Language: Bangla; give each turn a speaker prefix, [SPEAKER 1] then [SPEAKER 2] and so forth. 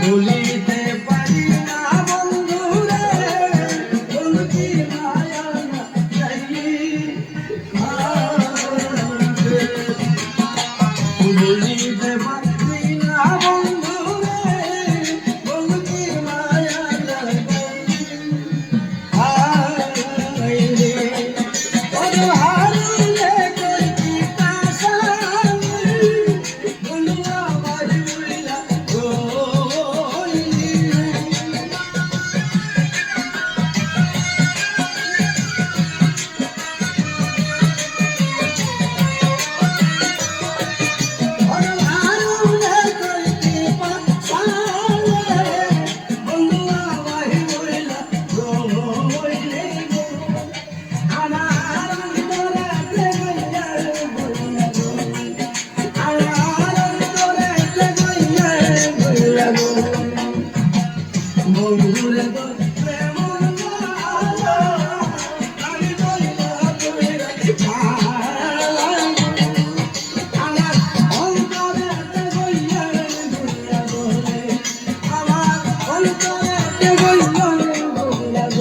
[SPEAKER 1] ভুলিতে পারি না বন্ধুরে বন্ধু কি মায়া না যাই ভুলিতে পারি না বন্ধুরে বন্ধু কি মায়া না যাই রে ওরে হারিয়ে কইতি কাশা বন্ধু আমার ভুলিয়া বন্ধুরে